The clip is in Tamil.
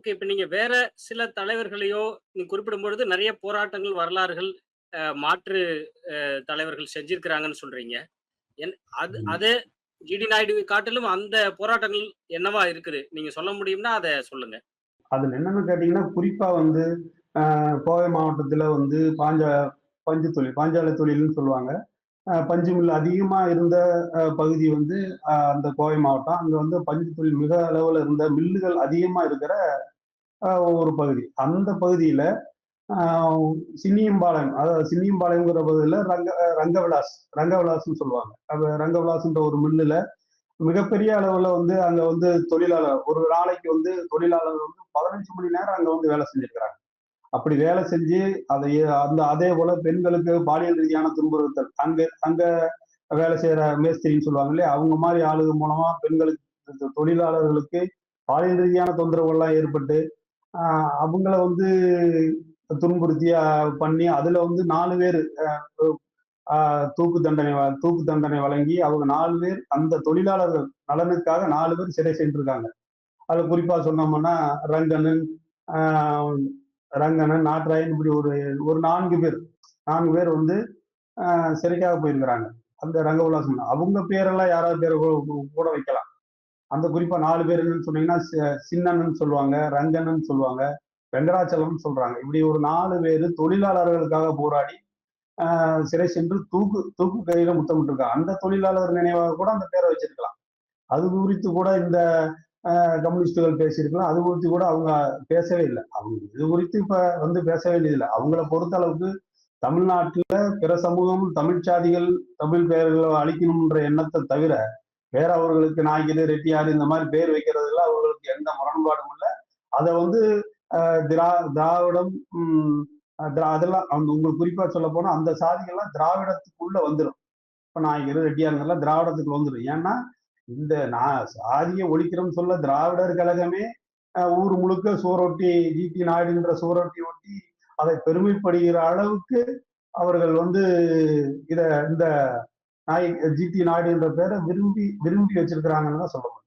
ஓகே. இப்ப நீங்க வேற சில தலைவர்களையோ நீங்க குறிப்பிடும் பொழுது நெறைய போராட்டங்கள், வரலாறுகள், மாற்று தலைவர்கள் செஞ்சிருக்கிறாங்கன்னு சொல்றீங்க. என் அது ம். அதே ஜிடி நாயுடுவை காட்டிலும் அந்த போராட்டங்கள் என்னவா இருக்குது? நீங்க சொல்ல முடியும்னா அத சொல்லுங்க. அதுல என்னன்னு கேட்டீங்கன்னா, குறிப்பா வந்து கோவை மாவட்டத்துல வந்து பஞ்சு தொழில், பாஞ்சாலை தொழில்னு சொல்லுவாங்க. பஞ்சு மில் அதிகமா இருந்த பகுதி வந்து அந்த கோவை மாவட்டம். அங்க வந்து பஞ்சு தொழில் மிக அளவுல இருந்த மில்லுகள் அதிகமா இருக்கிற ஒரு பகுதி. அந்த பகுதியில அ சின்னியம்பாளையம், அதாவது சின்னியம்பாளையம்ங்கிற பகுதியில ரங்கவிலாஸ்ன்னு சொல்லுவாங்க. ரங்கவிலாஸ்ன்ற ஒரு மில்லுல மிகப்பெரிய அளவுல வந்து அங்க வந்து தொழிலாளர் ஒரு நாளைக்கு வந்து தொழிலாளர்கள் வந்து 15 மணி நேரம் அங்க வந்து வேலை செஞ்சிருக்கிறாங்க. அப்படி வேலை செஞ்சு அதே போல பெண்களுக்கு பாலியல் ரீதியான துன்புறுத்தல் அங்க அங்க வேலை செய்யற மேஸ்திரின்னு சொல்லுவாங்க இல்லையா, அவங்க மாதிரி ஆளுங்க மூலமா பெண்களுக்கு தொழிலாளர்களுக்கு பாலியல் ரீதியான தொந்தரவுகள்லாம் ஏற்பட்டு அவங்கள வந்து துன்புறுத்தி பண்ணி அதுல வந்து 4 பேர் தூக்கு தண்டனை வழங்கி அவங்க 4 பேர் அந்த தொழிலாளர்கள் நலனுக்காக 4 பேர் சிறை சென்றிருக்காங்க. அதுல குறிப்பா சொன்னோம்னா ரங்கண்ணன், ஆஹ் ரங்கண்ணன், நாட்ராயன், இப்படி ஒரு ஒரு 4 பேர் 4 பேர் வந்து சிறைக்காக போயிருக்கிறாங்க. அந்த ரங்கவிலாசம் அவங்க பேரெல்லாம் யாராவது பேரை கூட வைக்கலாம். அந்த குறிப்பா 4 பேர் என்னன்னு சொன்னீங்கன்னா சின்னன்னு சொல்லுவாங்க, ரங்கன்னு சொல்லுவாங்க, வெங்கடாச்சலம் சொல்றாங்க. இப்படி ஒரு 4 பேர் தொழிலாளர்களுக்காக போராடி சிறை சென்று தூக்கு கையில முத்தமிட்டிருக்காங்க. அந்த தொழிலாளர் நினைவாக கூட அந்த பேரை வச்சிருக்கலாம். அது குறித்து கூட இந்த கம்யூனிஸ்டுகள் பேசியிருக்கலாம். அது குறித்து கூட அவங்க பேசவே இல்லை. அவங்க இது குறித்து இப்ப வந்து பேச வேண்டியதில்லை. அவங்கள பொறுத்த அளவுக்கு தமிழ்நாட்டுல பிற சமூகம், தமிழ் சாதிகள், தமிழ் பெயர்களை அழிக்கணும்ன்ற எண்ணத்தை தவிர வேற அவர்களுக்கு நாய்க்கரு, ரெட்டியாரு இந்த மாதிரி பேர் வைக்கிறதுல அவர்களுக்கு எந்த முரண்பாடும் இல்லை. அதை வந்து திராவிடம், அதெல்லாம் உங்களுக்கு குறிப்பா சொல்ல போனா அந்த சாதிகள்லாம் திராவிடத்துக்குள்ள வந்துடும். இப்ப நாய்க்கரு, ரெட்டியாருங்கெல்லாம் திராவிடத்துக்குள்ள வந்துடும். ஏன்னா இந்த நான் சாதியை ஒழிக்கிறோம்னு சொல்ல திராவிடர் கழகமே ஊர் முழுக்க சோறொட்டி ஜிடி நாயுடுன்ற சோறொட்டி ஒட்டி அதை பெருமைப்படுகிற அளவுக்கு அவர்கள் வந்து இத இந்த நாய் ஜிடி நாயுடு என்ற பேரை விரும்பி விரும்பி வச்சிருக்கிறாங்கன்னு தான் சொல்ல முடியும்.